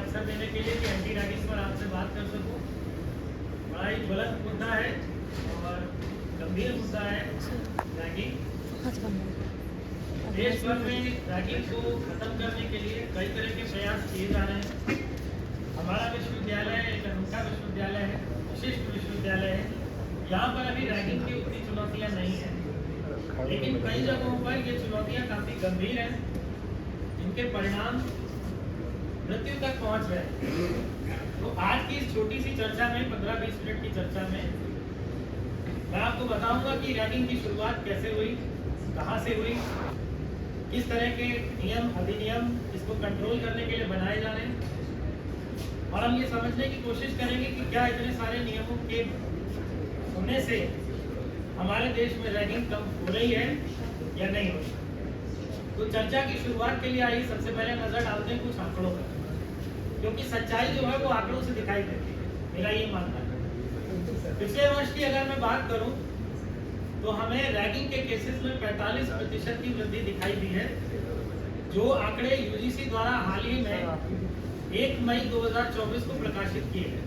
अवसर देने के लिए कि एंटी रैगिंग पर आपसे बात कर सकूं। बड़ा ही ज्वलंत मुद्दा है और गंभीर मुद्दा है रैगिंग। देश भर में रैगिंग को खत्म करने के लिए कई तरह के प्रयास किए जा रहे हैं। हमारा विश्वविद्यालय एक अनूठा विश्वविद्यालय है, विशिष्ट विश्वविद्यालय है। यहाँ पर अभी रैगिंग की उतनी चुनौतियाँ नहीं हैं, लेकिन कई जगहों पर ये चुनौतियाँ काफ़ी गंभीर हैं, जिनके परिणाम मृत्यु तक पहुँच रहे हैं। तो आज की इस छोटी सी चर्चा में 15-20 मिनट की चर्चा में मैं आपको बताऊंगा कि रैगिंग की शुरुआत कैसे हुई, कहाँ से हुई, किस तरह के नियम अधिनियम इसको कंट्रोल करने के लिए बनाए जा रहे हैं, और हम ये समझने की कोशिश करेंगे कि क्या इतने सारे नियमों के होने से हमारे देश में रैगिंग कम हो रही है या नहीं हो रही। तो चर्चा की शुरुआत के लिए आइए सबसे पहले नजर डालते हैं कुछ आंकड़ों पर, क्योंकि सच्चाई जो है वो आंकड़ों से दिखाई देती है, मेरा ये मानना है। पिछले वर्ष की अगर मैं बात करूं तो हमें रैगिंग के केसेस में 45% की वृद्धि दिखाई दी है, जो आंकड़े यूजीसी द्वारा हाल ही में 1 मई 2024 को प्रकाशित किए हैं।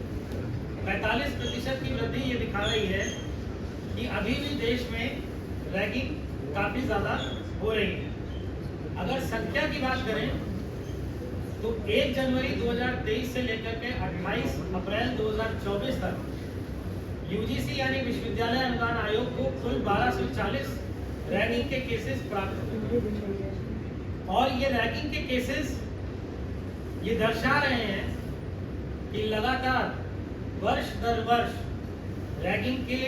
45% की वृद्धि ये दिखा रही है कि अभी भी देश में रैगिंग काफी ज्यादा हो रही है। अगर संख्या की बात करें तो 1 जनवरी 2023 से लेकर के 28 अप्रैल 2024 तक यूजीसी यानी विश्वविद्यालय अनुदान आयोग को कुल 1240 रैगिंग के केसेस प्राप्त हुए, और ये रैगिंग के केसेस ये दर्शा रहे हैं कि लगातार वर्ष दर वर्ष रैगिंग के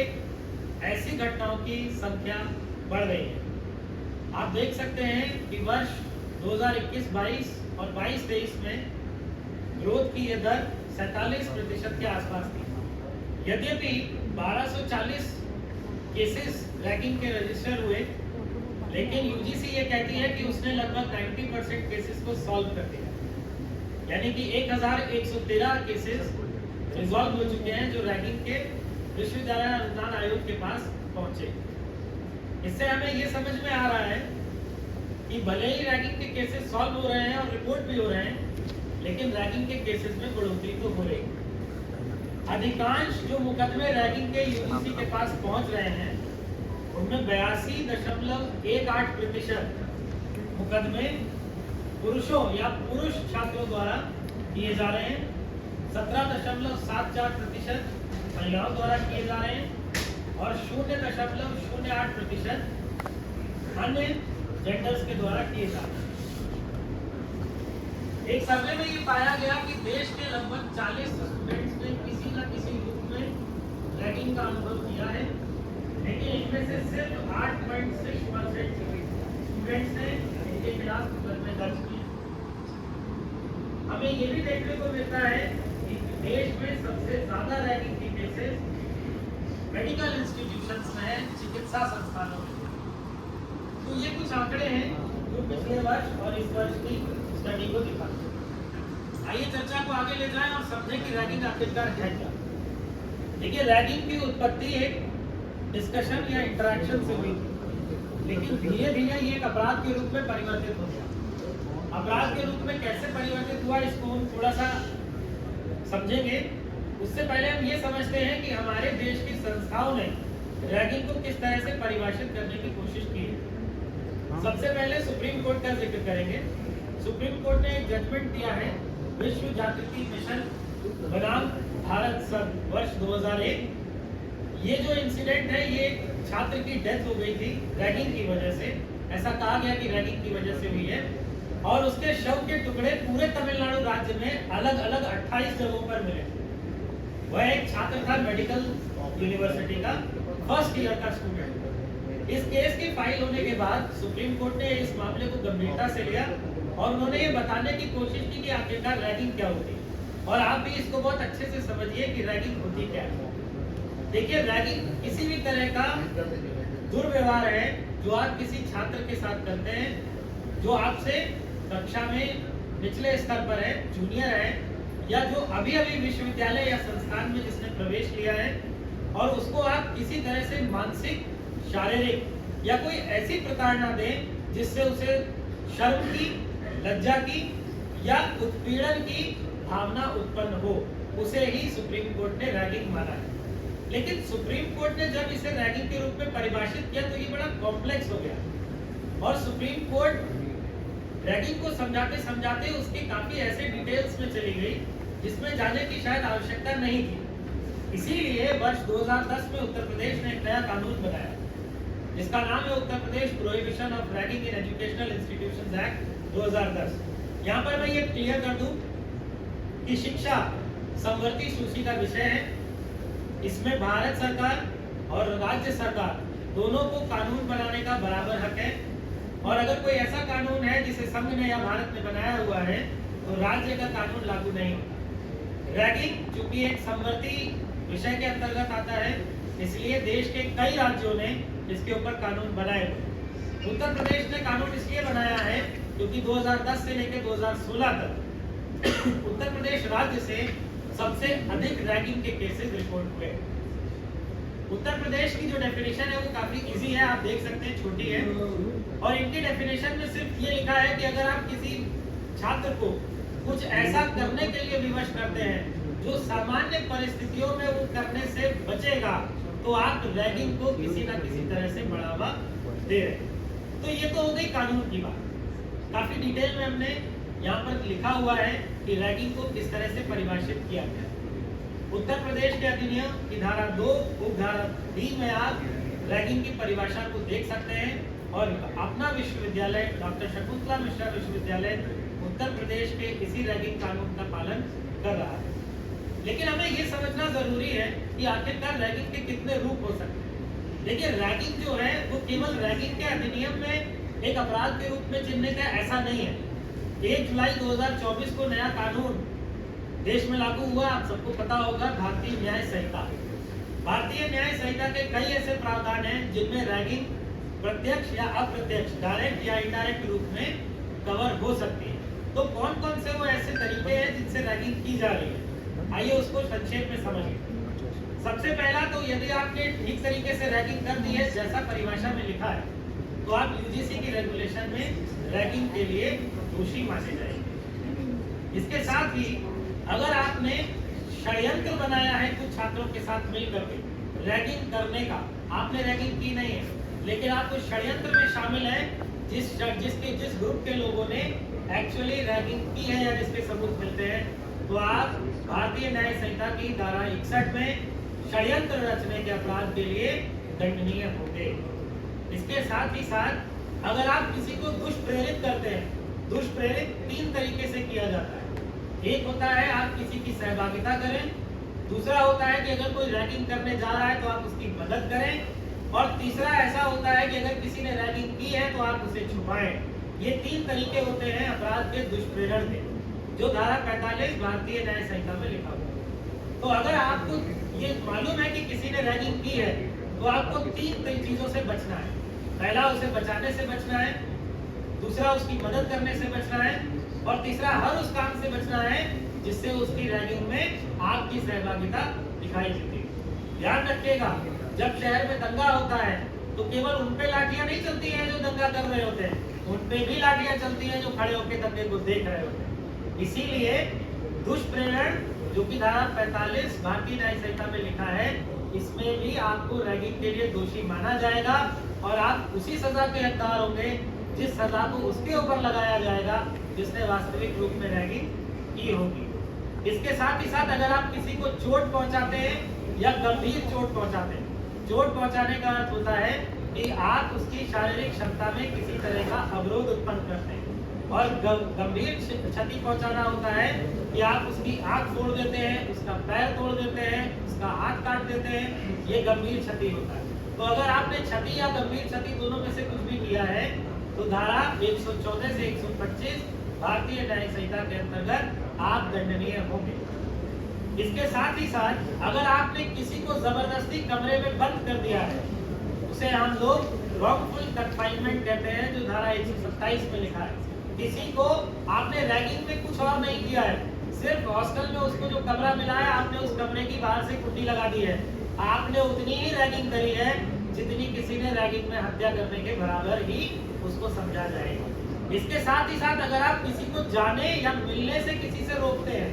ऐसी घटनाओं की संख्या बढ़ रही है। आप देख सकते हैं कि वर्ष 2021-22 और 22-23 में ग्रोथ की यह दर 47% के आसपास थी। यद्यपि 1240 केसेस रैगिंग के रजिस्टर हुए, लेकिन यूजीसी ये कहती है कि उसने लगभग 90% केसेस को सॉल्व कर दिया, यानी कि 1113 केसेस रिजॉल्व हो चुके हैं जो रैगिंग के विश्वविद्यालय अनुदान आयोग के पास पहुंचे। इससे हमें ये समझ में आ रहा है कि भले ही रैगिंग के केसेस सॉल्व हो रहे हैं और रिपोर्ट भी हो रहे हैं, लेकिन रैगिंग के केसेस में बढ़ोतरी तो हो रही है। अधिकांश जो मुकदमे रैगिंग के यूजीसी के पास पहुंच रहे हैं उनमें 82.18% मुकदमे पुरुषों या पुरुष छात्रों द्वारा किए जा रहे हैं, 17.74% महिलाओं द्वारा किए जा रहे हैं, और 0.08% अन्य जेंडर्स के द्वारा किए जा रहे हैं। एक सर्वे में ये पाया गया कि देश के लगभग 40 स्टूडेंट्स ने किसी न किसी रूप में रैगिंग का अनुभव किया है, लेकिन इनमें से सिर्फ 8.6% स्टूडेंट्स ने इनके खिलाफ मुकदमे दर्ज किए। हमें ये भी देखने को मिलता है कि देश में सबसे ज्यादा रैगिंग के केसेस मेडिकल इंस्टीट्यूशंस में है, चिकित्सा संस्थानों में। तो ये कुछ आंकड़े हैं जो पिछले वर्ष और इस वर्ष की स्टडी को दिखाते हैं। आइए चर्चा को आगे ले जाएं और समझें कि रैगिंग आखिरकार है क्या। देखिए, रैगिंग की उत्पत्ति एक डिस्कशन या इंटरेक्शन से हुई, लेकिन धीरे धीरे ये एक अपराध के रूप में परिवर्तित हो गया। अपराध के रूप में कैसे परिवर्तित हुआ इसको हम थोड़ा सा समझेंगे। उससे पहले हम ये समझते हैं कि हमारे देश की संस्थाओं ने रैगिंग को किस तरह से परिभाषित करने की कोशिश की है। सबसे पहले सुप्रीम कोर्ट का जिक्र करेंगे। सुप्रीम कोर्ट ने एक जजमेंट दिया है विश्व जागृति मिशन बनाम भारत संघ वर्ष 2001। ये जो इंसिडेंट है ये छात्र की डेथ हो गई थी रैगिंग की वजह से, ऐसा कहा गया कि रैगिंग की वजह से हुई है, और उसके शव के टुकड़े पूरे तमिलनाडु राज्य में अलग अलग 28 जगहों पर मिले। वह एक छात्र था मेडिकल यूनिवर्सिटी का, फर्स्ट ईयर का स्टूडेंट। इस केस की फाइल होने के बाद सुप्रीम कोर्ट ने इस मामले को गंभीरता से लिया और उन्होंने ये बताने की कोशिश की कि आखिरकार रैगिंग क्या होती है, और आप भी इसको बहुत अच्छे से समझिए कि रैगिंग होती क्या है। देखिए, रैगिंग किसी भी तरह का दुर्व्यवहार है जो आप किसी छात्र के साथ करते हैं, जो आपसे कक्षा में निचले स्तर पर है, जूनियर है, या जो अभी अभी विश्वविद्यालय या संस्थान में जिसने प्रवेश लिया है, और उसको आप किसी तरह से मानसिक, शारीरिक या कोई ऐसी प्रताड़ना दें जिससे उसे शर्म की, लज्जा की या उत्पीड़न की भावना उत्पन्न हो, उसे ही सुप्रीम कोर्ट ने रैगिंग माना है। लेकिन सुप्रीम कोर्ट ने जब इसे रैगिंग के रूप में परिभाषित किया तो ये बड़ा कॉम्प्लेक्स हो गया और सुप्रीम कोर्ट रैगिंग को समझाते समझाते उसके काफी ऐसे डिटेल्स में चली गई जिसमें जाने की शायद आवश्यकता नहीं थी। इसीलिए वर्ष 2010 में उत्तर प्रदेश ने एक नया कानून बनाया जिसका नाम है Uttar Pradesh prohibition of ragging in educational institutions act 2010। यहाँ पर मैं ये क्लियर कर दूं कि शिक्षा समवर्ती सूची का विषय है। इसमें भारत सरकार और राज्य सरकार दोनों को कानून बनाने का बराबर हक है और अगर कोई ऐसा कानून है जिसे संघ ने या भारत ने बनाया हुआ है तो राज्य का कानून लागू नहीं होता। रैगिंग चूंकि एक समवर्ती विषय के अंतर्गत आता है इसलिए देश के कई राज्यों ने इसके ऊपर कानून बनाए हुए। उत्तर प्रदेश ने कानून इसलिए बनाया है क्योंकि 2010 से लेकर 2016 तक उत्तर प्रदेश राज्य से सबसे अधिक रैगिंग के केसेस रिपोर्ट हुए। उत्तर प्रदेश की जो डेफिनेशन है वो काफी इजी है, आप देख सकते हैं, छोटी है और इनकी डेफिनेशन में सिर्फ ये लिखा है कि अगर आप किसी छात्र को कुछ ऐसा करने के लिए विवश करते हैं जो सामान्य परिस्थितियों में वो करने से बचेगा तो आप रैगिंग को किसी ना किसी तरह से बढ़ावा दे रहे हैं। तो ये तो हो गई कानून की बात। काफी डिटेल में हमने यहाँ पर लिखा हुआ है कि रैगिंग को किस तरह से परिभाषित किया गया। उत्तर प्रदेश के अधिनियम की धारा 2 उपधारा 3 में आप रैगिंग की परिभाषा को देख सकते हैं और अपना विश्वविद्यालय डॉक्टर शकुंतला मिश्रा विश्वविद्यालय उत्तर प्रदेश के इसी रैगिंग कानून का पालन कर रहा है। लेकिन हमें ये समझना जरूरी है कि आखिरकार रैगिंग के कितने रूप हो सकते हैं। देखिए, रैगिंग जो है वो केवल रैगिंग के अधिनियम में एक अपराध के रूप में चिन्हित है ऐसा नहीं है। 1 जुलाई 2024 को नया कानून देश में लागू हुआ, आप सबको पता होगा, भारतीय न्याय संहिता। भारतीय न्याय संहिता के कई ऐसे प्रावधान हैं जिनमें रैगिंग प्रत्यक्ष या अप्रत्यक्ष, डायरेक्ट या इनडायरेक्ट रूप में कवर हो सकती है। तो कौन कौन से वो ऐसे तरीके हैं जिनसे रैगिंग की जा रही है, आइए उसको संक्षेप में समझिए। सबसे पहला तो यदि आपने ठीक तरीके से रैगिंग कर दी है जैसा परिभाषा में लिखा है तो आप यूजीसी की रेगुलेशन में रैगिंग के लिए दोषी माने जाएंगे। इसके साथ ही अगर आपने षड्यंत्र बनाया है कुछ छात्रों के साथ मिलकर के रैगिंग करने का, आपने रैगिंग की नहीं है लेकिन आप उस षड्यंत्र में शामिल है जिस ग्रुप के लोगों ने एक्चुअली रैगिंग की है या जिसके सबूत मिलते हैं तो आप भारतीय न्याय संहिता की धारा 61 में षड्यंत्र रचने के अपराध के लिए दंडनीय होंगे। इसके साथ ही साथ अगर आप किसी को दुष्प्रेरित करते हैं, दुष्प्रेरित 3 तरीके से किया जाता है। एक होता है आप किसी की सहभागिता करें, दूसरा होता है कि अगर कोई रैगिंग करने जा रहा है तो आप उसकी मदद करें और तीसरा ऐसा होता है कि अगर किसी ने रैगिंग की है तो आप उसे छुपाएं। ये 3 तरीके होते हैं अपराध के दुष्प्रेरण के, जो धारा 45 भारतीय न्याय संहिता में लिखा हुआ है। तो अगर आपको ये मालूम है कि किसी ने रैगिंग की है तो आपको 3 चीजों से बचना है। पहला, उसे बचाने से बचना है, दूसरा उसकी मदद करने से बचना है और तीसरा हर उस काम से बचना है जिससे उसकी रैगिंग में आपकी सहभागिता दिखाई देती है। ध्यान रखिएगा, जब शहर में दंगा होता है तो केवल उन पे लाठियां नहीं चलती हैं जो दंगा कर रहे होते हैं, उन पे भी लाठियां चलती हैं जो खड़े होकर दंगे को देख रहे होते हैं। इसीलिए दुष्प्रेरण जो कि धारा 45 भारतीय न्याय संहिता में लिखा है, इसमें भी आपको रैगिंग के लिए दोषी माना जाएगा और आप उसी सजा के हकदार होंगे जिस सजा को उसके ऊपर लगाया जाएगा जिसने वास्तविक रूप में रैगिंग की होगी। इसके साथ ही साथ अगर आप किसी को चोट पहुंचाते हैं या गंभीर चोट पहुंचाते हैं, चोट पहुंचाने का अर्थ होता है कि आप उसकी शारीरिक क्षमता में किसी तरह का अवरोध उत्पन्न करते हैं और गंभीर क्षति पहुंचाना होता है कि आप उसकी आंख तोड़ देते हैं, उसका पैर तोड़ देते हैं, उसका हाथ काट देते हैं, ये गंभीर क्षति होता है। तो अगर आपने क्षति या गंभीर क्षति दोनों में से कुछ भी किया है तो धारा 114 से 125 भारतीय न्याय संहिता के अंतर्गत आप दंडनीय होंगे। इसके साथ ही साथ अगर आपने किसी को जबरदस्ती कमरे में बंद कर दिया है, उसे हम लोग रॉन्गफुल कंफाइनमेंट कहते हैं, जो धारा 127 में लिखा है। किसी को आपने रैगिंग में कुछ और नहीं किया है, सिर्फ हॉस्टल में उसको जो कमरा मिला है आपने उस कमरे की बाहर से कुंडी लगा दी है, आपने उतनी ही रैगिंग करी है जितनी किसी ने रैगिंग में हत्या करने के बराबर ही उसको समझा जाएगा। इसके साथ ही साथ अगर आप किसी को जाने या मिलने से किसी से रोकते हैं,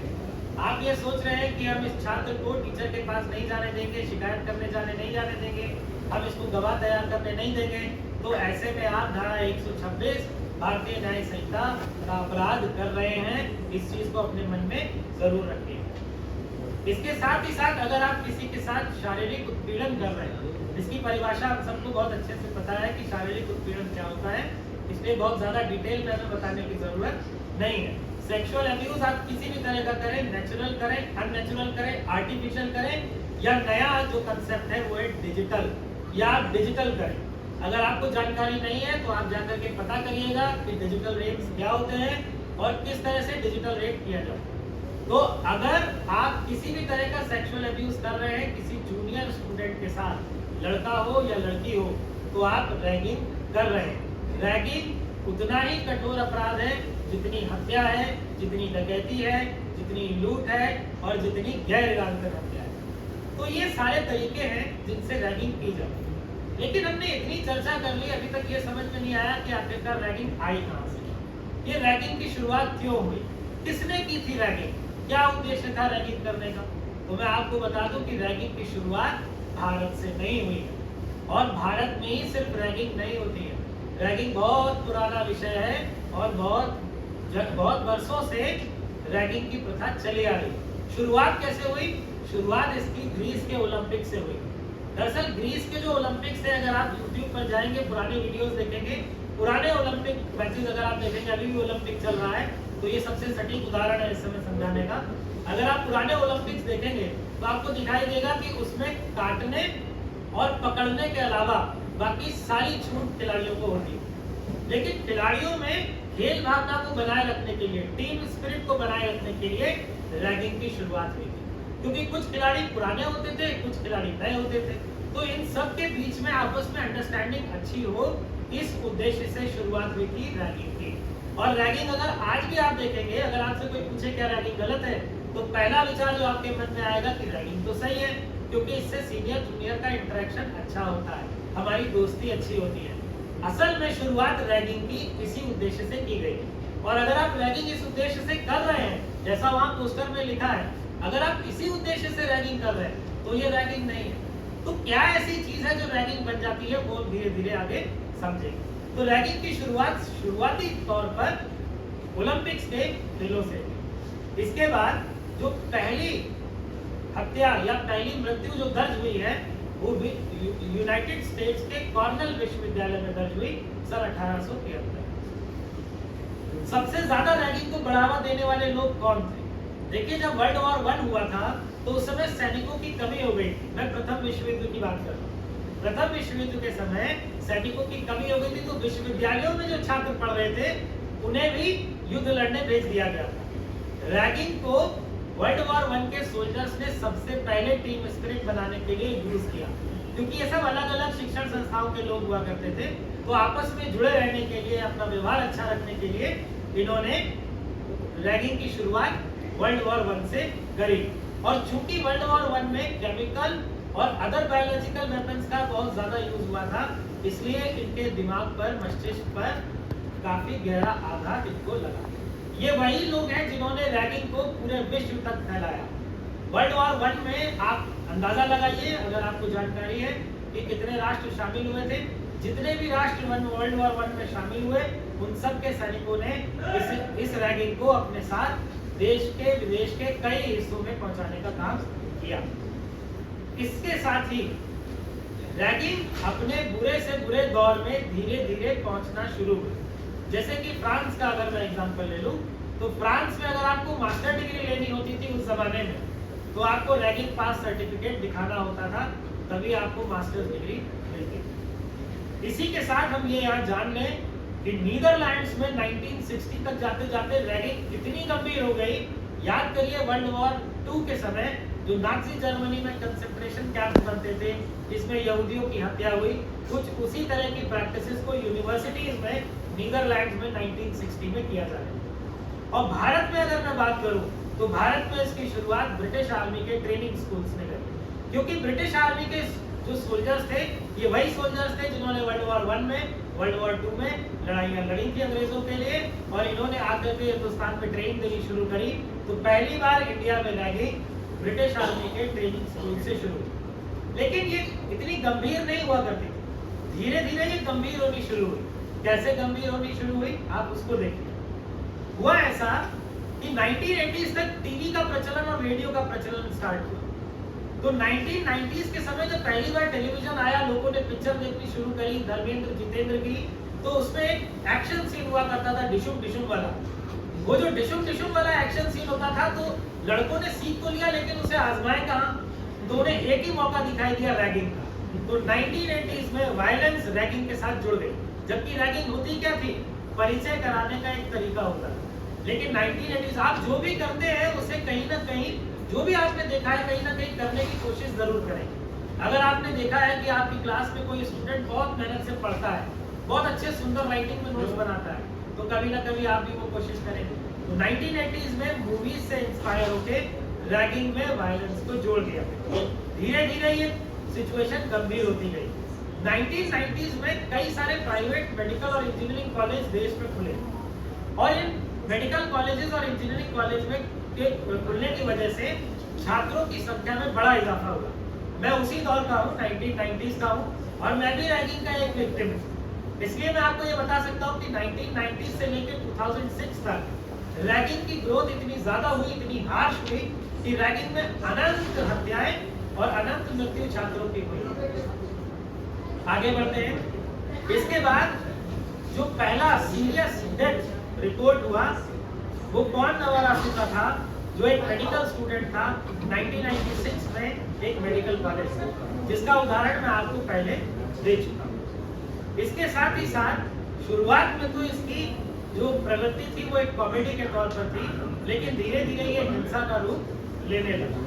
आप ये सोच रहे हैं कि हम इस छात्र को टीचर के पास नहीं जाने देंगे, शिकायत करने नहीं जाने देंगे, हम इसको गवाह तैयार करने नहीं देंगे, तो ऐसे में आप धारा 126 भारतीय न्याय संहिता का अपराध कर रहे हैं। इस चीज को अपने मन में जरूर रखिए। इसके साथ ही साथ अगर आप किसी के साथ शारीरिक उत्पीड़न कर रहे हैं, इसकी परिभाषा आप सबको बहुत अच्छे से पता है कि शारीरिक उत्पीड़न क्या होता है, इसलिए बहुत ज्यादा डिटेल में हमें बताने की जरूरत नहीं है। सेक्सुअल अब्यूज आप किसी भी तरह का करें, नेचुरल करें, अननेचुरल करें, आर्टिफिशियल करें, या नया जो कंसेप्ट है वो है डिजिटल, या आप डिजिटल करें। अगर आपको जानकारी नहीं है तो आप जाकर के पता करिएगा कि डिजिटल रेप्स क्या होते हैं और किस तरह से डिजिटल रेप किया जाता है। तो अगर आप किसी भी तरह का सेक्सुअल अब्यूज कर रहे हैं किसी जूनियर स्टूडेंट के साथ, लड़का हो या लड़की हो, तो आप रैगिंग कर रहे हैं। रैगिंग उतना ही कठोर अपराध है जितनी हत्या है, जितनी डकैती है, जितनी लूट है और जितनी गैर इरादतन हत्या है। तो ये सारे तरीके हैं जिनसे रैगिंग की जाती है। लेकिन हमने इतनी चर्चा कर ली, अभी तक ये समझ में नहीं आया कि आखिरकार रैगिंग आई कहाँ से, ये रैगिंग की शुरुआत क्यों हुई, किसने की थी रैगिंग, क्या उद्देश्य था रैगिंग करने का। तो मैं आपको बता दूं कि रैगिंग की शुरुआत भारत से नहीं हुई है, और भारत में ही सिर्फ रैगिंग नहीं होती है। रैगिंग बहुत पुराना विषय है और बहुत वर्षों से रैगिंग की प्रथा चली आ रही। शुरुआत कैसे हुई? शुरुआत इसकी ग्रीस के ओलंपिक से हुई। दरअसल ग्रीस के जो ओलंपिक्स थे, अगर आप यूट्यूब पर जाएंगे, पुराने वीडियोस देखेंगे, पुराने ओलंपिक मैचेस अगर आप देखेंगे, अभी भी ओलंपिक चल रहा है, तो ये सबसे सटीक उदाहरण है इस समय समझाने का। अगर आप पुराने ओलंपिक्स देखेंगे तो आपको दिखाई देगा कि उसमें काटने और पकड़ने के अलावा बाकी सारी छूट खिलाड़ियों को होती है। लेकिन खिलाड़ियों में खेल भावना को बनाए रखने के लिए, टीम स्पिरिट को बनाए रखने के लिए रैगिंग की शुरुआत हुई थी, क्योंकि कुछ खिलाड़ी पुराने होते थे, कुछ खिलाड़ी नए होते थे, तो इन सब के बीच में आपस में अंडरस्टैंडिंग अच्छी हो, इस उद्देश्य से शुरुआत हुई थी रैगिंग की। और रैगिंग अगर आज भी आप देखेंगे, अगर आपसे कोई पूछे क्या रैगिंग गलत है, तो पहला विचार जो आपके मन में आएगा कि रैगिंग तो सही है, क्योंकि इससे सीनियर जूनियर का इंटरेक्शन अच्छा होता है, हमारी दोस्ती अच्छी होती है। असल में शुरुआत रैगिंग की इसी उद्देश्य से की गई। और अगर आप रैगिंग इस उद्देश्य से कर रहे हैं, जैसा वहां पोस्टर में लिखा है, अगर आप इसी उद्देश्य से रैगिंग कर रहे हैं तो ये रैगिंग नहीं है। तो क्या ऐसी चीज है जो रैगिंग बन जाती है, वो धीरे धीरे आगे समझेंगे। तो रैगिंग की शुरुआती तौर पर ओलंपिक्स के खेलों से। इसके बाद जो पहली हत्या या पहली मृत्यु जो दर्ज हुई है, वो भी यूनाइटेड स्टेट्स के कॉर्नेल विश्वविद्यालय में दर्ज हुई सन 1873। सबसे ज्यादा रैगिंग को बढ़ावा देने वाले लोग कौन थे? देखिए, जब वर्ल्ड वॉर 1 हुआ था तो उस समय सैनिकों की कमी हो गई थी। मैं प्रथम विश्व युद्ध की बात कर रहा हूँ। प्रथम विश्व युद्ध के समय सैनिकों की कमी हो गई थी, तो विश्वविद्यालयों में जो छात्र पढ़ रहे थे उन्हें भी युद्ध लड़ने भेज दिया गया था। रैगिंग को वर्ल्ड वॉर 1 के सोल्जर्स ने सबसे पहले टीम स्पिरिट बनाने के लिए यूज किया, क्योंकि ये सब अलग अलग शिक्षण संस्थाओं के लोग हुआ करते थे, तो आपस में जुड़े रहने के लिए, अपना व्यवहार अच्छा रखने के लिए इन्होंने रैगिंग की शुरुआत वर्ल्ड वॉर 1 से करी। और चूंकि वर्ल्ड वॉर 1 में केमिकल और अदर बायोलॉजिकल वेपन्स का बहुत ज्यादा यूज हुआ था, इसलिए इनके दिमाग पर, मस्तिष्क पर काफी गहरा आघात इनको लगा। ये वही लोग हैं जिन्होंने रैगिंग को पूरे विश्व तक फैलाया। वर्ल्ड वॉर 1 में आप अंदाजा लगाइए, अगर आपको जानकारी है, कि कितने राष्ट्र शामिल हुए थे। जितने भी राष्ट्र वर्ल्ड वॉर 1 में शामिल हुए, उन सब के सैनिकों ने इस रैगिंग को अपने साथ देश के विदेश के कई हिस्सों में पहुंचाने का काम किया। इसके साथ ही रैगिंग अपने बुरे से बुरे दौर में धीरे धीरे पहुंचना शुरू हुई। जैसे कि फ्रांस का अगर मैं एग्जांपल ले लूं, तो फ्रांस में अगर आपको मास्टर डिग्री लेनी होती थी उस जमाने में, तो आपको रैगिंग पास सर्टिफिकेट दिखाना होता था, तभी आपको मास्टर्स डिग्री मिलती थी। इसी के साथ हम ये यहाँ जान लें कि नीदरलैंड्स में 1960 तक जाते जाते रैगिंग इतनी गंभीर हो गई। याद करिए, वर्ल्ड वॉर 2 के समय जो नाज़ी जर्मनी में कंसंट्रेशन कैंप बनते थे, जिसमें यहूदियों की हत्या हुई, कुछ उसी तरह की प्रैक्टिसेस को यूनिवर्सिटीज में नीदरलैंड्स में 1960 में किया जा रहा है। और भारत में अगर मैं बात करूं, तो भारत में इसकी शुरुआत ब्रिटिश आर्मी के ट्रेनिंग स्कूल्स ने करी, क्योंकि ब्रिटिश आर्मी के जो सोल्जर्स थे, ये वही सोल्जर्स थे जिन्होंने वर्ल्ड वॉर 1 में वर्ल्ड वॉर 2 में लड़ाइयाँ लड़ी थी अंग्रेजों के लिए, और इन्होंने आकर के हिंदुस्तान में ट्रेनिंग देनी शुरू करी। तो पहली बार इंडिया में रैगिंग ब्रिटिश आर्मी के ट्रेनिंग स्कूल से शुरू हुई। लेकिन ये इतनी गंभीर नहीं हुआ करती थी, धीरे धीरे ये गंभीर होनी शुरू हुई। कैसे गंभीर होनी शुरू हुई आप उसको देखिए। हुआ ऐसा कि 1980s तक टीवी का प्रचलन और रेडियो का प्रचलन स्टार्ट हुआ। तो 1990s के समय जब पहली बार टेलीविजन आया, लोगों ने पिक्चर देखनी शुरू करी धर्मेंद्र जितेंद्र की, तो उसमें एक एक्शन सीन हुआ करता था डिशुम डिशुम वाला। वो जो डिशुम डिशुम वाला एक्शन सीन होता था, तो लड़कों ने सीख तो लिया लेकिन उसे आजमाए कहाँ, तो उन्हें एक ही मौका दिखाई दिया रैगिंग का। तो 1980s में वायलेंस रैगिंग के साथ जुड़ गई, जबकि रैगिंग होती क्या थी, परिचय कराने का एक तरीका होता था। लेकिन 1980s आप जो भी करते हैं उसे कहीं ना कहीं, जो भी आपने देखा है कहीं ना कहीं करने की कोशिश जरूर करें। अगर आपने देखा है कि आपकी क्लास में कोई स्टूडेंट बहुत मेहनत से पढ़ता है, बहुत अच्छे सुंदर राइटिंग में नोट्स बनाता है, तो कभी ना कभी आप भी वो कोशिश करेंगे। तो 1980s में मूवीज से इंस्पायर होके रैगिंग में वायलेंस को जोड़ दिया। धीरे धीरे ये सिचुएशन गंभीर होती गई। 1990s में कई सारे प्राइवेट मेडिकल और इंजीनियरिंग कॉलेज देश में खुले, और इन मेडिकल कॉलेजेस और इंजीनियरिंग कॉलेज में के खुलने की वजह से छात्रों की संख्या में बड़ा इजाफा हुआ। मैं उसी दौर का हूँ, 1990s का हूँ, और मैं भी रैगिंग का एक विक्टिम हूँ। इसलिए मैं आपको ये बता सकता हूँ कि 1990 से लेकर 2006 तक रैगिंग की ग्रोथ इतनी ज्यादा हुई, इतनी हार्श हुई कि रैगिंग में अनंत हत्याएं और अनंत मृत्यु छात्रों की हुई। आगे बढ़ते हैं। इसके बाद जो पहला सीरियस डेथ रिपोर्ट हुआ, वो कौन नवारासी का था, जो एक मेडिकल स्टूडेंट था 1996 में एक मेडिकल कॉलेज से, जिसका उदाहरण मैं आपको पहले दे चुका हूँ। इसके साथ ही साथ शुरुआत में तो इसकी जो प्रवृत्ति थी वो एक कॉमेडी के तौर पर थी, लेकिन धीरे धीरे ये हिंसा का रूप लेने लगा।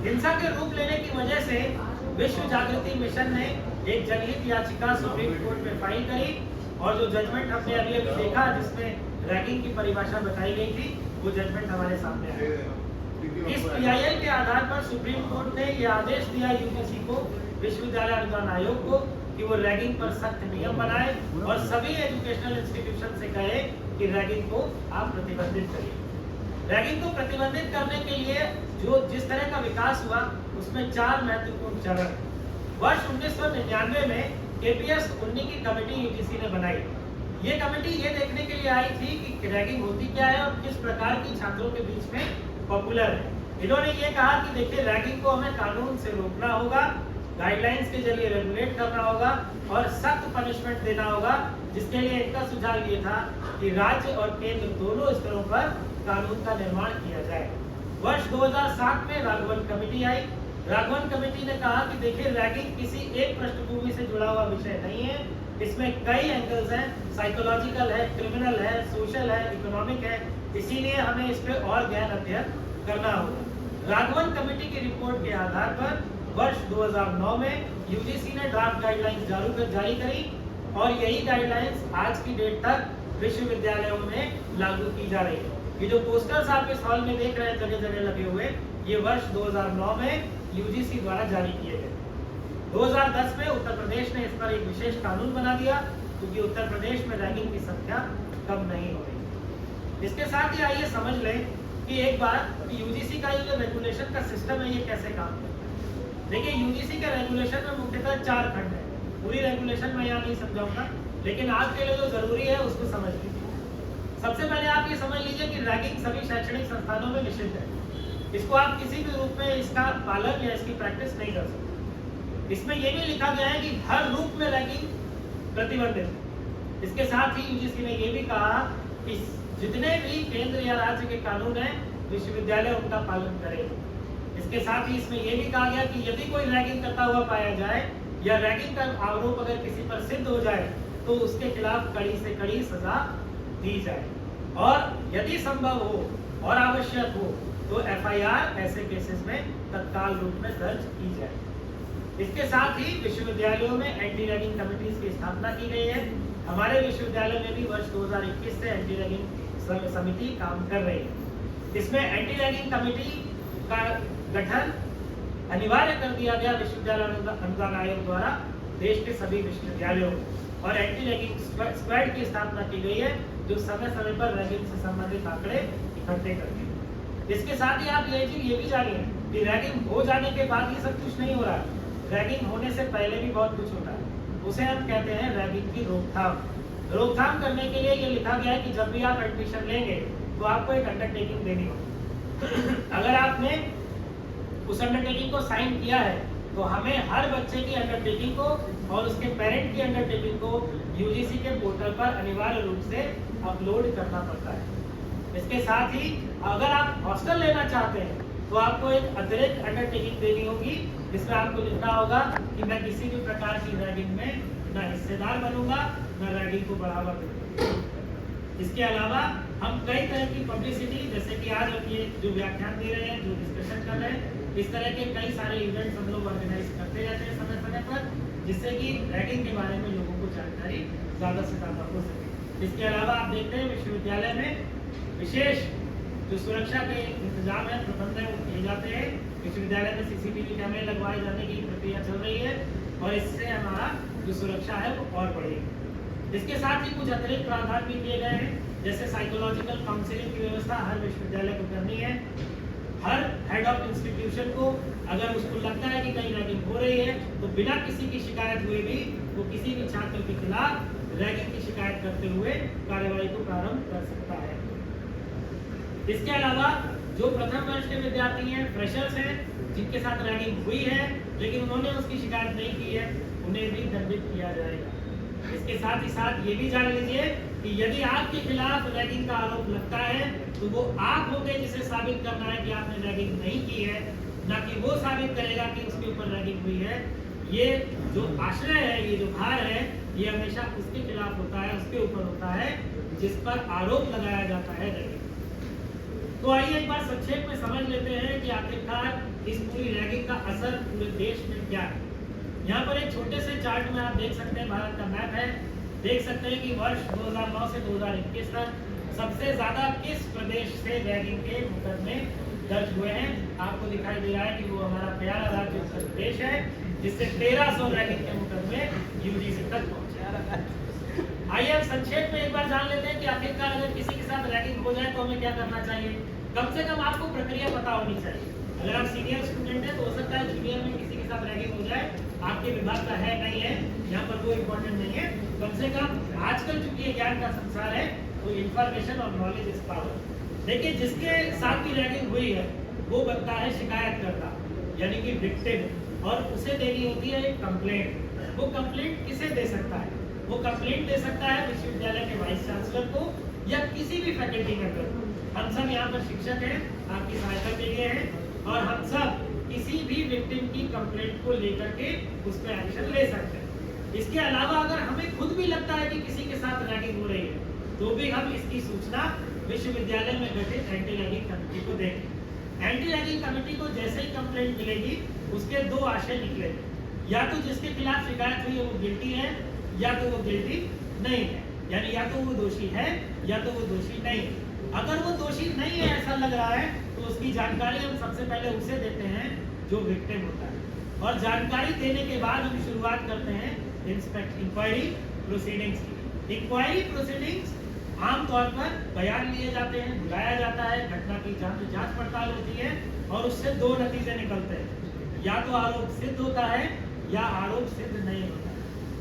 हिंसा के रूप लेने की वजह से विश्व जागृति मिशन ने एक जनहित याचिका सुप्रीम कोर्ट में फाइल करी, और जो जजमेंट हमने अभी अभी देखा जिसमें रैगिंग की परिभाषा बताई गई थी, वो जजमेंट हमारे सामने आया। इस पीआईएल के आधार पर सुप्रीम कोर्ट ने यह आदेश दिया यूजीसी को, विश्वविद्यालय अनुदान आयोग को, कि वो रैगिंग पर सख्त नियम बनाए और सभी एजुकेशनल इंस्टीट्यूशन से कहे कि रैगिंग को आप प्रतिबंधित करिए। रैगिंग को प्रतिबंधित करने के लिए जो जिस तरह का विकास हुआ, उसमें 4 महत्वपूर्ण चरण। वर्ष 1999 में केपीएस 19 की कमेटी यूजीसी ने बनाई। ये कमेटी ये देखने के लिए आई थी कि रैगिंग होती क्या है और किस प्रकार की छात्रों के बीच में पॉपुलर है। इन्होंने ये कहा कि देखिए, रैगिंग को हमें कानून से रोकना होगा, गाइडलाइंस के जरिए रेगुलेट करना होगा और सख्त पनिशमेंट देना होगा, जिसके लिए इनका सुझाव ये था कि राज्य और केंद्र दोनों स्तरों पर कानून का निर्माण किया जाए। वर्ष 2007 में राघवन कमेटी आई। राघवन कमेटी ने कहा कि देखिए, रैगिंग किसी एक पृष्ठभूमि से जुड़ा हुआ विषय नहीं है, इसमें कई एंगल्स हैं, साइकोलॉजिकल है, क्रिमिनल है, सोशल है, इकोनॉमिक है, इसीलिए हमें इस पे और गहन अध्ययन करना होगा। राघवन कमेटी की रिपोर्ट के आधार पर वर्ष 2009 में यूजीसी ने ड्राफ्ट गाइडलाइंस जारी करी, और यही गाइडलाइंस आज की डेट तक विश्वविद्यालयों में लागू की जा रही है। ये जो पोस्टर्स आप इस हॉल में देख रहे हैं जगह जगह लगे हुए, ये वर्ष 2009 में यूजीसी द्वारा जारी किए गए। 2010 में उत्तर प्रदेश ने इस पर एक विशेष कानून बना दिया, क्योंकि उत्तर प्रदेश में रैगिंग की संख्या कम नहीं हो रही। इसके साथ ही आइए समझ लें कि एक बार यूजीसी का ये जो रेगुलेशन का सिस्टम है, ये कैसे काम करता है। देखिए, यूजीसी के रेगुलेशन में मुख्यतः 4 खंड है। पूरी रेगुलेशन मैं यहाँ नहीं समझाऊंगा, लेकिन आपके लिए जो जरूरी है उसको समझ लीजिए। सबसे पहले आप ये समझ लीजिए कि रैगिंग सभी शैक्षणिक संस्थानों में निषिद्ध है। इसको आप किसी भी रूप में इसका पालन या इसकी प्रैक्टिस नहीं कर सकते। इसमें यह भी लिखा गया है कि हर रूप में रैगिंग प्रतिबंधित है। इसके साथ ही यूजीसी ने यह भी कहा कि जितने भी केंद्र या राज्य के कानून हैं, विश्वविद्यालय उनका पालन करेगा। इसके साथ ही इसमें यह भी कहा गया कि यदि कोई रैगिंग करता हुआ पाया जाए या रैगिंग का आरोप अगर किसी पर सिद्ध हो जाए, तो उसके खिलाफ कड़ी से कड़ी सजा दी जाए, और यदि संभव हो और आवश्यक हो तो एफआईआर ऐसे केसेस में तत्काल रूप में दर्ज की जाए। इसके साथ ही विश्वविद्यालयों में एंटी रैगिंग कमेटीज की स्थापना की गई है। हमारे विश्वविद्यालय में भी वर्ष 2021 से एंटी रैगिंग समिति काम कर रही है। इसमें एंटी रैगिंग कमेटी का गठन अनिवार्य कर दिया गया विश्वविद्यालय अनुदान आयोग द्वारा देश के सभी विश्वविद्यालयों में, और एंटी रैगिंग स्क्वाड की स्थापना की गई है, जो समय समय पर रैगिंग से संबंधित आंकड़े इकट्ठे करती है। इसके साथ ही आप ये भी जानिए कि रैगिंग हो जाने के बाद ये सब कुछ नहीं हो रहा है, रैगिंग होने से पहले भी बहुत कुछ होता है। उसे हम कहते हैं रैगिंग की रोकथाम। रोकथाम करने के लिए ये लिखा गया है कि जब भी आप एडमिशन लेंगे तो आपको एक अंडरटेकिंग देनी होगी। अगर आपने उस अंडरटेकिंग को साइन किया है तो हमें हर बच्चे की अंडरटेकिंग को और उसके पेरेंट की अंडरटेकिंग को यूजीसी के पोर्टल पर अनिवार्य रूप से अपलोड करना पड़ता है। इसके साथ ही अगर आप हॉस्टल लेना चाहते हैं तो आपको एक अतिरिक्त अंडरटेकिंग देनी होगी, जिसमें आपको लिखना होगा कि मैं किसी भी प्रकार की रैगिंग में न हिस्सेदार बनूंगा, न रैगिंग को बढ़ावा दूंगा। इसके अलावा हम कई तरह की पब्लिसिटी, जैसे कि आज हम ये जो व्याख्यान दे रहे हैं, जो डिस्कशन कर रहे हैं, इस तरह के कई सारे इवेंट्स हम लोग ऑर्गेनाइज करते रहते हैं समय समय पर, जिससे कि रैगिंग के बारे में लोगों को जानकारी ज़्यादा से ज़्यादा हो सके। इसके अलावा आप देखते हैं विश्वविद्यालय में विशेष जो सुरक्षा के इंतजाम है, प्रबंध है, वो किए जाते हैं। विश्वविद्यालय में सीसीटीवी कैमरे लगवाए जाने की प्रक्रिया चल रही है और इससे हमारा जो सुरक्षा है वो और बढ़ेगी। इसके साथ ही कुछ अतिरिक्त प्रावधान भी किए गए हैं, जैसे साइकोलॉजिकल काउंसलिंग की व्यवस्था हर विश्वविद्यालय को करनी है। हर हेड ऑफ इंस्टीट्यूशन को अगर उसको लगता है कि कहीं रैगिंग हो रही है तो बिना किसी की शिकायत हुए भी वो किसी भी छात्र के खिलाफ रैगिंग की शिकायत करते हुए कार्यवाही को प्रारंभ कर सकता है। इसके अलावा जो प्रथम वर्ष के विद्यार्थी हैं, फ्रेशर्स हैं, जिनके साथ रैगिंग हुई है लेकिन उन्होंने उसकी शिकायत नहीं की है, उन्हें भी दंडित किया जाएगा। इसके साथ ही साथ ये भी जान लीजिए कि यदि आपके खिलाफ रैगिंग का आरोप लगता है तो वो आप होंगे जिसे साबित करना है कि आपने रैगिंग नहीं की है, ना कि वो साबित करेगा कि उसके ऊपर रैगिंग हुई है। ये जो आश्रय है, ये जो भार है, ये हमेशा उसके खिलाफ होता है, उसके ऊपर होता है जिस पर आरोप लगाया जाता है रैगिंग। तो आइए एक बार संक्षेप में समझ लेते हैं कि आखिरकार इस पूरी रैगिंग का असर पूरे देश में क्या है। यहाँ पर एक छोटे से चार्ट में आप देख सकते हैं, भारत का मैप है। देख सकते हैं कि वर्ष 2009 से 2021 तक सबसे ज्यादा किस प्रदेश से रैगिंग के मुकदमे दर्ज हुए हैं। आपको दिखाई दे रहा है कि वो हमारा प्यारा राज्य उत्तर प्रदेश है, जिससे 1300 रैगिंग के मुकदमे यूजीसी तक पहुंचे। आइए अब संक्षेप में एक बार जान लेते हैं कि आखिरकार अगर किसी के साथ रैगिंग हो जाए तो हमें क्या करना चाहिए। कम से कम आपको प्रक्रिया पता होनी चाहिए। अगर आप सीनियर स्टूडेंट हैं तो हो सकता है जूनियर में किसी के साथ रैगिंग हो जाए, आपके विभाग का है नहीं है, यहाँ पर वो इम्पोर्टेंट नहीं है। कम से कम आजकल चूंकि ज्ञान का संसार है तो इन्फॉर्मेशन और नॉलेज इज पावर। देखिए, जिसके साथ भी रैगिंग हुई है वो बनता है शिकायत करता, यानी कि विक्टिम, और उसे देनी होती है एक कंप्लेंट। वो कंप्लेंट किसे दे सकता है? वो कंप्लेंट दे सकता है विश्वविद्यालय के वाइस चांसलर को या किसी भी फैकल्टी मेंबर को। हम सब यहाँ पर शिक्षक हैं, आपकी सहायता के लिए हैं, और हम सब किसी भी विक्टिम की कंप्लेंट को लेकर के उस पर एक्शन ले सकते हैं। इसके अलावा अगर हमें खुद भी लगता है कि किसी के साथ रैगिंग हो रही है तो भी हम इसकी सूचना विश्वविद्यालय में गठित एंटी रैगिंग कमेटी को देंगे। एंटी रैगिंग कमेटी को जैसे ही कंप्लेंट मिलेगी उसके दो आशय निकलेंगे, या तो जिसके खिलाफ शिकायत हुई है वो गिल्टी है या तो वो गिल्टी नहीं है, यानी या तो वो दोषी है या तो वो दोषी नहीं है। अगर वो दोषी नहीं है ऐसा लग रहा है तो उसकी जानकारी हम सबसे पहले उसे देते हैं जो विक्टिम होता है, और जानकारी देने के बाद हम शुरुआत करते हैं इंक्वायरी प्रोसीडिंग्स की। इंक्वायरी प्रोसीडिंग्स आमतौर पर बयान लिए जाते हैं, बुलाया जाता है, घटना की जांच पड़ताल होती है और उससे दो नतीजे निकलते हैं, या तो आरोप सिद्ध होता है या आरोप सिद्ध नहीं होता है।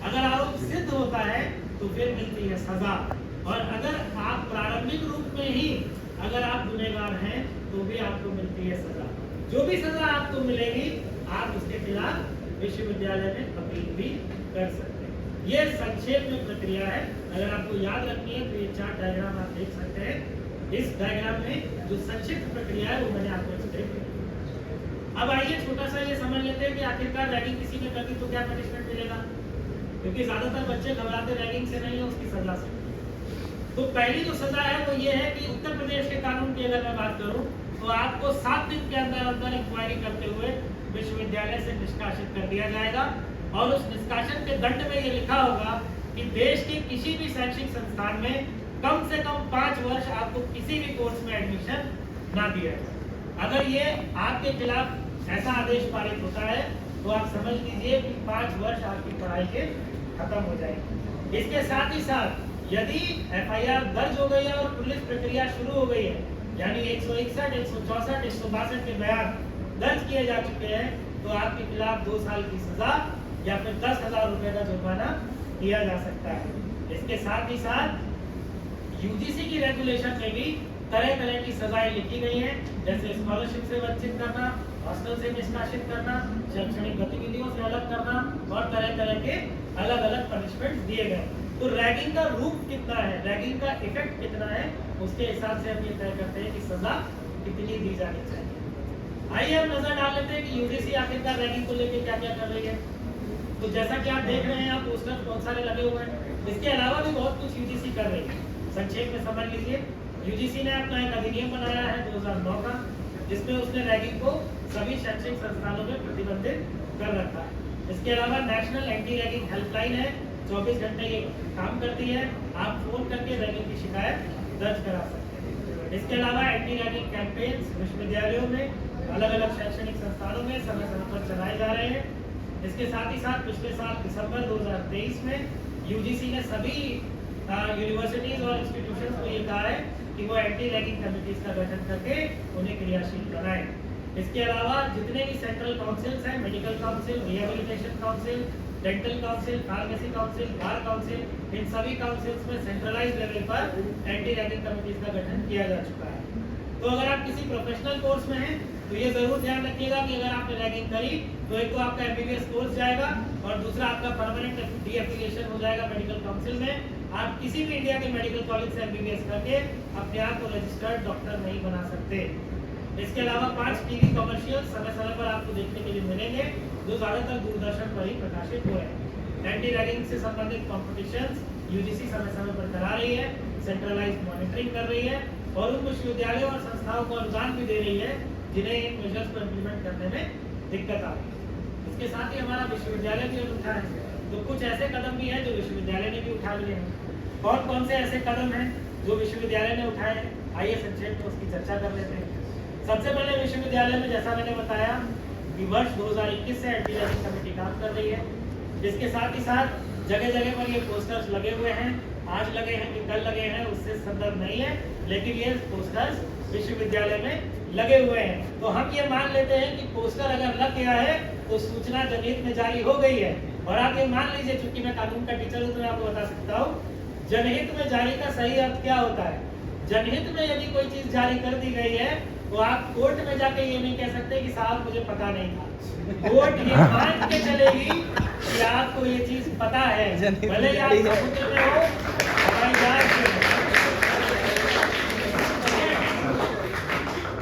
अगर आरोप सिद्ध होता है तो फिर मिलती है सजा, और अगर आप प्रारंभिक रूप में ही अगर आप गुनहगार हैं तो भी आपको मिलती है सजा। जो भी सजा आपको मिलेगी आप उसके खिलाफ विश्वविद्यालय में अपील भी कर सकते हैं। ये संक्षेप में प्रक्रिया है। अगर आपको याद रखनी है तो ये चार्ट डायग्राम आप देख सकते हैं। इस डायग्राम में जो संक्षिप्त प्रक्रिया है वो मैंने आपको एक्सप्लेन किया। अब आइए छोटा सा ये समझ लेते हैं कि आखिरकार रैगिंग किसी ने कर दी तो क्या पनिशमेंट मिलेगा, क्योंकि ज्यादातर बच्चे घबराते रैगिंग से नहीं है, उसकी सजा से। तो पहली जो सजा है वो ये है कि उत्तर प्रदेश के कानून की अगर मैं बात करूं तो आपको 7 दिन के अंदर अंदर इंक्वायरी करते हुए विश्वविद्यालय से निष्कासित कर दिया जाएगा, और उस निष्कासन के दंड में ये लिखा होगा कि देश के किसी भी शैक्षिक संस्थान में कम से कम 5 वर्ष आपको किसी भी कोर्स में एडमिशन ना दिया जाए। अगर ये आपके खिलाफ ऐसा आदेश पारित होता है तो आप समझ लीजिए कि 5 वर्ष आपकी पढ़ाई के खत्म हो जाएंगे। इसके साथ ही साथ यदि एफआईआर दर्ज हो गई है और पुलिस प्रक्रिया शुरू हो गई है, यानी 161, 164, 162 के बयान दर्ज किए जा चुके हैं, तो आपके खिलाफ 2 साल की सजा या फिर 10,000 रुपए का जुर्माना किया जा सकता है। इसके साथ ही साथ यूजीसी की रेगुलेशन में भी तरह तरह की सजाएं लिखी गई हैं, जैसे स्कॉलरशिप से वंचित करना, हॉस्टल से निष्कासित करना, शैक्षणिक गतिविधियों से अलग करना और तरह तरह के अलग अलग पनिशमेंट दिए गए। तो रैगिंग का रूप कितना है, रैगिंग का इफेक्ट कितना है, उसके हिसाब से हम ये तय करते हैं कि सजा कितनी दी जानी चाहिए। आइए हम नजर डाल लेते हैं कि यूजीसी आखिरकार रैगिंग को लेकर क्या क्या कर रही है। तो जैसा कि आप देख रहे हैं, आप पोस्टर बहुत सारे लगे हुए हैं। इसके अलावा भी बहुत कुछ यूजीसी कर रही है। संक्षेप में समझ लीजिए, यूजीसी ने अपना एक अधिनियम बनाया है 2009 का, जिसमें उसने रैगिंग को सभी शैक्षणिक संस्थानों में प्रतिबंधित कर रखा है। इसके अलावा नेशनल एंटी रैगिंग हेल्पलाइन है, 24 घंटे ये काम करती है। आप फोन करके रैगिंग की शिकायत दर्ज करा सकते हैं। इसके अलावा एंटी रैगिंग कैंपेन्स विश्वविद्यालयों में, अलग अलग शैक्षणिक संस्थानों में समय समय पर चलाए जा रहे हैं। इसके साथ ही साथ पिछले साल दिसंबर 2023 में यूजीसी ने सभी यूनिवर्सिटीज और इंस्टीट्यूशंस को ये कहा है कि वो एंटी रैगिंग कमिटीज का गठन करके उन्हें क्रियाशील बनाएं। इसके अलावा जितने भी सेंट्रल काउंसिल्स हैं, medical council, rehabilitation council, dental council, pharmacy council, bar council, इन सभी काउंसिल्स में सेंट्रलाइज्ड लेवल पर एंटी रैगिंग कमिटीज का गठन किया जा चुका है। तो अगर आप किसी प्रोफेशनल कोर्स में हैं तो ये जरूर ध्यान रखिएगा कि अगर आपने रैगिंग करी तो एक तो आपका एमबीबीएस कोर्स जाएगा और दूसरा आपका परमानेंट डीएफिलिएशन हो जाएगा मेडिकल काउंसिल में। आप किसी भी इंडिया के मेडिकल कॉलेज से एमबीबीएस करके अपने आप को रजिस्टर्ड डॉक्टर नहीं बना सकते। इसके अलावा 5 टीवी कमर्शियल समय समय पर आपको देखने के लिए मिलेंगे, जो ज्यादातर दूरदर्शन पर ही प्रकाशित हो रहे हैं। एंटी रैगिंग से संबंधित कॉम्पिटिशंस यूजीसी समय समय पर करा रही है, सेंट्रलाइज्ड मॉनिटरिंग कर रही है और उन विश्वविद्यालयों और संस्थाओं को अनुदान भी दे रही है जिन्हें इन मेजर्स को इम्प्लीमेंट करने में दिक्कत आ रही है। इसके साथ ही हमारा विश्वविद्यालय भी उठा है, तो कुछ ऐसे कदम भी हैं जो विश्वविद्यालय ने भी उठा लिए हैं। कौन कौन से ऐसे कदम हैं जो विश्वविद्यालय ने उठाए, आइए संक्षेप में उसकी चर्चा कर लेते हैं। सबसे पहले विश्वविद्यालय में, जैसा मैंने बताया, कि वर्ष 2021 से एंटी रैगिंग कमेटी काम कर रही है। इसके साथ ही साथ जगह जगह पर ये पोस्टर्स लगे हुए हैं, आज लगे हैं कि कल लगे हैं उससे संदर्भ नहीं है, लेकिन ये पोस्टर्स विश्वविद्यालय में लगे हुए हैं। तो हम ये मान लेते हैं कि पोस्टर अगर लग गया है तो सूचना जनहित में जारी हो गई है। और आप ये मान लीजिए, चूंकि मैं कानून का टीचर हूँ तो मैं आपको बता सकता हूँ जनहित में जारी का सही अर्थ क्या होता है। जनहित में यदि कोई चीज जारी कर दी गई है तो आप कोर्ट में जाके ये नहीं कह सकते कि साहब मुझे पता नहीं था। कोर्ट ये मान के चलेगी कि आपको ये चीज पता है, भले ही आप समुद्र में हो, हवाई जहाज में हो।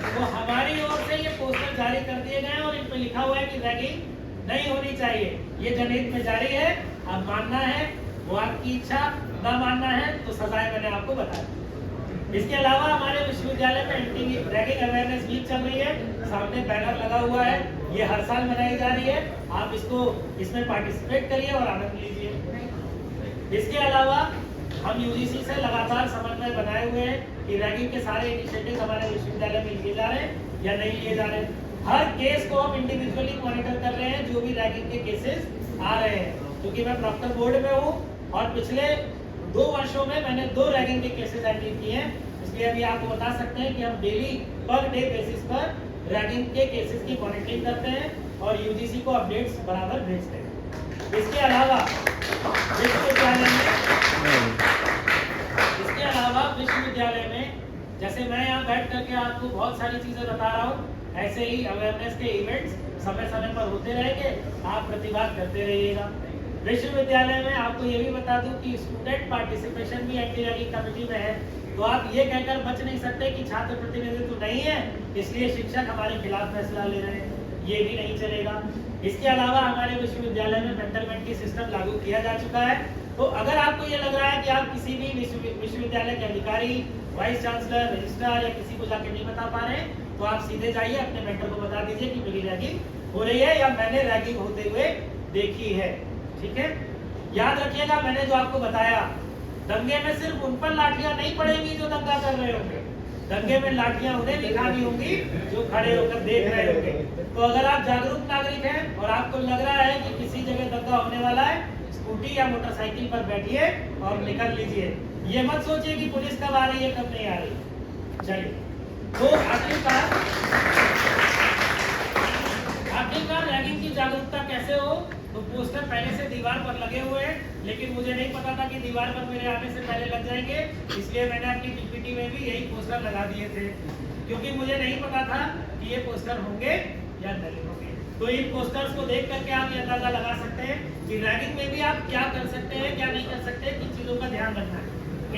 तो हमारी ओर से ये पोस्टर जारी कर दिए गए हैं और इन पे लिखा हुआ है कि रैगिंग नहीं होनी चाहिए। ये जनहित में जारी है, आप मानना है वो आपकी इच्छा, ना मानना है तो सजाएं मैंने आपको बताया। इसके अलावा हमारे विश्वविद्यालय में एंटी रैगिंग अवेयरनेस वीक चल रही है, सामने बैनर लगा हुआ है, ये हर साल मनाई जा रही है। आप इसमें पार्टिसिपेट करिए और आनंद लीजिए। इसके अलावा हम यूजीसी से लगातार समन्वय बनाए हुए हैं कि रैगिंग के सारे इनिशिएटिव हमारे विश्वविद्यालय में लिए जा रहे हैं या नहीं लिए जा रहे हैं। हर केस को हम इंडिविजुअली मॉनिटर कर रहे हैं, जो भी रैगिंग के केसेस आ रहे हैं। क्योंकि मैं प्रॉक्टर बोर्ड में हूँ और पिछले 2 वर्षों में मैंने 2 रैगिंग के केसेस हैंडल किए हैं, इसलिए अभी आपको बता सकते हैं कि हम डेली पर डे बेसिस पर रैगिंग के केसेस की मॉनिटरिंग करते हैं और यूजीसी को अपडेट्स बराबर भेजते हैं। इसके अलावा विश्वविद्यालय में जैसे मैं यहाँ बैठ करके आपको बहुत सारी चीजें बता रहा हूँ, ऐसे ही अवेयरनेस के इवेंट्स समय समय पर होते रहेंगे, आप प्रतिवाद करते रहिएगा। विश्वविद्यालय में आपको ये भी बता दूं कि स्टूडेंट पार्टिसिपेशन भी एंटी रैगिंग कमेटी में है, तो आप ये कहकर बच नहीं सकते कि छात्र प्रतिनिधित्व नहीं है इसलिए शिक्षक हमारे खिलाफ फैसला ले रहे हैं, ये भी नहीं चलेगा। इसके अलावा हमारे विश्वविद्यालय में मेंटरमेंट की सिस्टम लागू किया जा चुका है। तो अगर आपको ये लग रहा है कि आप किसी भी विश्वविद्यालय के अधिकारी, वाइस चांसलर, रजिस्ट्रार या किसी को जाके नहीं बता पा रहे हैं, तो आप सीधे जाइए अपने मेंटर को बता दीजिए कि मेरी रैगिंग हो रही है या मैंने रैगिंग होते हुए देखी है। ठीक है, याद रखिएगा मैंने जो आपको बताया, दंगे में सिर्फ उन पर लाठियां नहीं पड़ेंगी जो दंगा कर रहे होंगे, दंगे में लाठियां उन्हें भी खानी होंगी जो खड़े होकर देख रहे होंगे। तो अगर आप जागरूक नागरिक हैं और आपको लग रहा है कि किसी जगह दंगा होने वाला है, स्कूटी या मोटरसाइकिल पर बैठिए और निकल लीजिए। ये मत सोचिए कि पुलिस कब आ रही है कब नहीं आ रही। चलिए, तो आखिरकार रैगिंग की जागरूकता कैसे हो? तो पोस्टर पहले से दीवार पर लगे हुए हैं, लेकिन मुझे नहीं पता था कि दीवार पर मेरे आने से पहले लग जाएंगे, इसलिए मैंने अपनी पीपीटी में भी यही पोस्टर लगा दिए थे, क्योंकि मुझे नहीं पता था कि ये पोस्टर होंगे या नहीं होंगे। तो इन पोस्टर्स को देख करके आप ये अंदाजा लगा सकते हैं कि रैगिंग में भी आप क्या कर सकते हैं, क्या नहीं कर सकते, किन चीजों का ध्यान रखना है।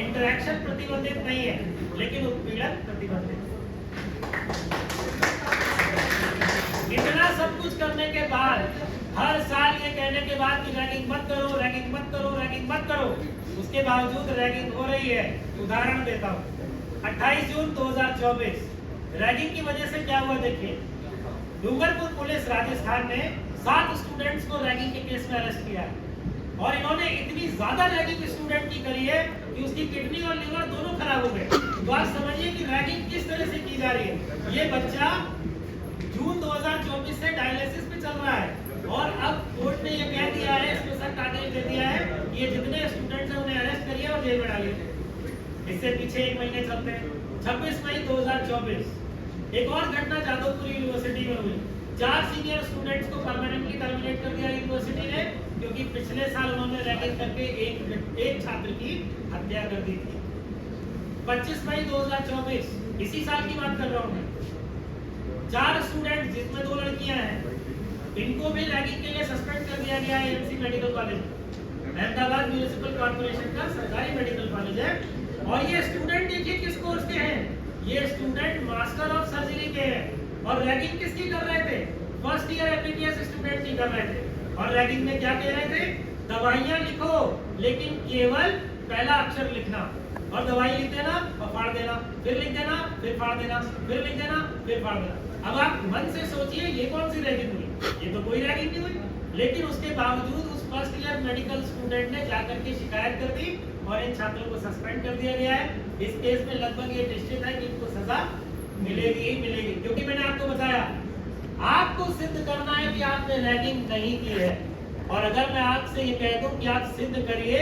इंटरेक्शन प्रतिबंधित नहीं है, लेकिन उत्पीड़न प्रतिबंधित। इतना सब कुछ करने के बाद, हर साल ये कहने के बाद कि रैगिंग मत करो, रैगिंग मत करो, रैगिंग मत करो, उसके बावजूद रैगिंग हो रही है। उदाहरण देता हूँ, 28 जून 2024 रैगिंग की वजह से क्या हुआ देखिए। डूंगरपुर पुलिस राजस्थान ने 7 स्टूडेंट्स को रैगिंग के केस में अरेस्ट किया और इन्होंने इतनी ज्यादा रैगिंग स्टूडेंट की करी है कि उसकी किडनी और लिवर दोनों खराब हो गए। तो आप समझिए कि रैगिंग किस तरह से की जा रही है। ये बच्चा जून 2024 से डायलिसिस पे चल रहा है और अब कोर्ट ने ये कह दिया है, इसमें सख्त आदेश दे दिया है कि ये जितने स्टूडेंट्स हैं उन्हें अरेस्ट करिए और जेल में डालिए। इससे पीछे 1 महीने चलते हैं। 26 मई 2024 एक और घटना जादवपुर यूनिवर्सिटी में हुई। 4 सीनियर स्टूडेंट्स को परमानेंटली टर्मिनेट कर दिया यूनिवर्सिटी ने, क्योंकि पिछले साल उन्होंने रैगिंग करके एक छात्र की हत्या कर दी थी। 25 मई 2024 इसी साल की बात कर रहा हूँ मैं। 4 स्टूडेंट जिसमें 2 लड़कियां हैं, इनको भी रैगिंग के लिए सस्पेंड कर दिया गया है। MC medical college, Ahmedabad municipal corporation का सरकारी मेडिकल कॉलेज है। और ये स्टूडेंट देखिए किस कोर्स के हैं। ये स्टूडेंट मास्टर ऑफ सर्जरी के हैं और रैगिंग किसकी कर रहे थे? फर्स्ट ईयर एमबीबीएस स्टूडेंट की कर रहे थे। और रैगिंग में क्या कह रहे थे? दवाइयां लिखो लेकिन केवल पहला अक्षर लिखना, और दवाई लिख देना और फाड़ देना, फिर लिख देना, फिर फाड़ देना, फिर लिख देना, फिर फाड़ देना। अब आप मन से सोचिए ये कौन सी रैगिंग हुई? ये तो कोई रैगिंग नहीं हुई। लेकिन उसके बावजूद उस फर्स्ट ईयर मेडिकल स्टूडेंट ने जाकर के शिकायत कर दी और इन छात्रों को सस्पेंड कर दिया गया है। इस केस में लगभग ये निश्चित है कि इनको सजा मिलेगी ही मिलेगी, क्योंकि मैंने आपको बताया आपको सिद्ध करना है कि आपने रैगिंग नहीं की है। और अगर मैं आपसे ये कह दूं कि आप सिद्ध करिए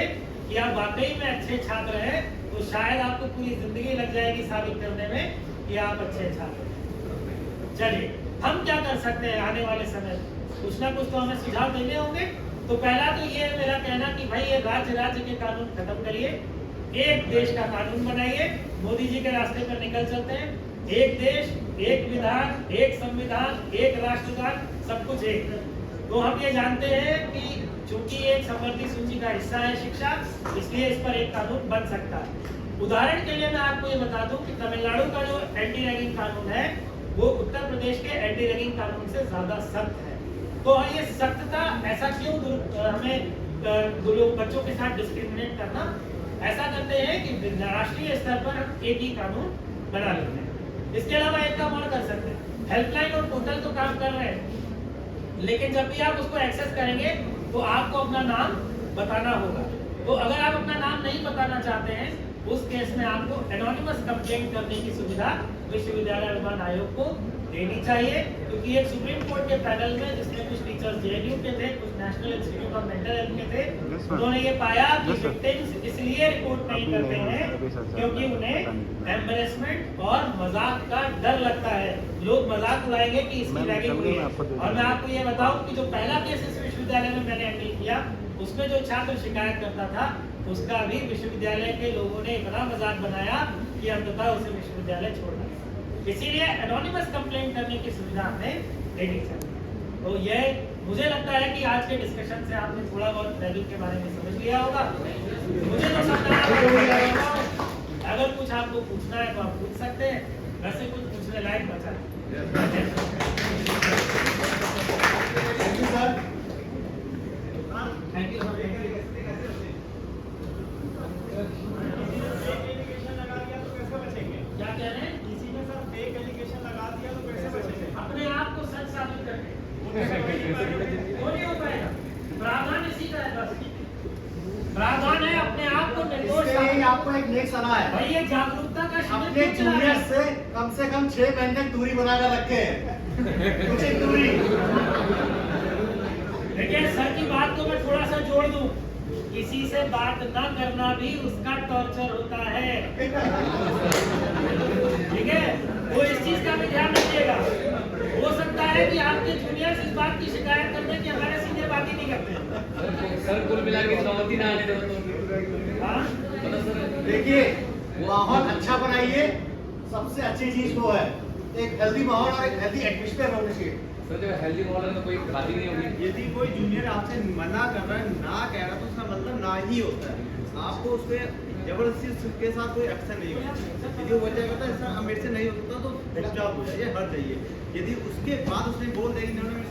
कि आप वाकई में अच्छे छात्र हैं, तो शायद आपको पूरी जिंदगी लग जाएगी साबित करने में कि आप अच्छे छात्र हैं। चलिए, हम क्या कर सकते हैं आने वाले समय में? कुछ ना कुछ तो हमें सुझाव देने होंगे। तो पहला तो ये है मेरा कहना कि भाई ये राज्य के कानून खत्म करिए, एक देश का कानून बनाइए। मोदी जी के रास्ते पर निकल चलते हैं। एक देश, एक विधान, एक संविधान, एक राष्ट्रगान, सब कुछ एक। तो हम ये जानते हैं कि चूंकि एक समवर्ती सूची का हिस्सा है शिक्षा, इसलिए इस पर एक कानून बन सकता है। उदाहरण के लिए मैं आपको ये बता दूं कि तमिलनाडु का जो एंटी रैगिंग कानून है वो उत्तर प्रदेश के एंटी रैगिंग कानून से ज्यादा सख्त है। तो ये सख्तता ऐसा क्यों हमें बच्चों के साथ डिस्क्रिमिनेट करना? ऐसा करते हैं कि राष्ट्रीय स्तर पर हम एक ही कानून बना लेते हैं। इसके अलावा एक काम और कर सकते हैं, हेल्पलाइन और पोर्टल तो काम कर रहे हैं, लेकिन जब भी आप उसको एक्सेस करेंगे तो आपको अपना नाम बताना होगा। तो अगर आप अपना नाम नहीं बताना चाहते हैं, उस केस में आपको एनोनिमस कंप्लेंट करने की सुविधा विश्वविद्यालय अनुदान आयोग को देनी चाहिए, क्योंकि एक सुप्रीम कोर्ट के पैनल में जिसमें कुछ टीचर्स जेएनयू के थे, कुछ national institute of mental health के थे, उन्होंने ये पाया कि विक्टिम्स इसलिए रिपोर्ट नहीं करते हैं क्योंकि उन्हें एम्बैरेसमेंट और मजाक का डर लगता है। लोग मजाक उड़ाएंगे कि इसकी रैगिंग हुई है। और मैं आपको ये बताऊं कि जो पहला केस इस विश्वविद्यालय में मैंने हैंडल किया, उसमें जो छात्र शिकायत करता था उसका भी विश्वविद्यालय के लोगों ने इतना मजाक बनाया कि अंततः उसे विश्वविद्यालय छोड़ना। इसीलिए एनोनिमस कंप्लेंट करने की सुविधा हमें देनी चाहिए। तो ये मुझे लगता है कि आज के डिस्कशन से आपने थोड़ा बहुत रैगिंग के बारे में समझ लिया होगा। मुझे तो समझना, अगर कुछ आपको पूछना है तो आप पूछ सकते हैं, वैसे कुछ पूछने लायक बचा थैंक यू सर। क्या कह रहे हैं? किसी ने सर फेक एलिगेशन लगा दिया तो कैसे बचेंगे? अपने आप को सच साबित करके वो नहीं हो पाएगा। प्रावधान इसी का है, बस प्रावधान है अपने आप को निर्दोष। आपको एक नेक्स्ट सलाह है भाई, ये जागरूकता का अपने जूनियर से कम 6 महीने दूरी बनाकर रखे, कुछ दूरी। देखिए सर की बात को मैं थोड़ा सा जोड़ दूं। किसी से बात न करना भी उसका टॉर्चर होता है, ठीक है? वो इस चीज का भी ध्यान रखिएगा। हो सकता है कि आपके जूनियर्स इस बात की शिकायत करते हैं कि हमारे सीनियर बात ही नहीं करते। सर कुल मिला के सहमति ना आने दो तो हाँ? देखिए, माहौल अच्छा बनाइए, सबसे अच्छी चीज वो है एक हेल्दी माहौल और एक हेल्दी एटमॉस्फेयर होना चाहिए। सर जब हेल्दी मॉडल में कोई खराबी नहीं होगी। यदि कोई जूनियर आपसे मना कर रहा है, ना कह रहा है, तो उसका मतलब ना ही होता है। आपको उस पर जबरदस्ती के साथ कोई एक्शन नहीं होगा। यदि वो बच्चा कहता है सर मेरे से नहीं होता तो चुपचाप हो जाइए, हट जाइए। यदि उसके बाद उसने बोल दिया कि मेरे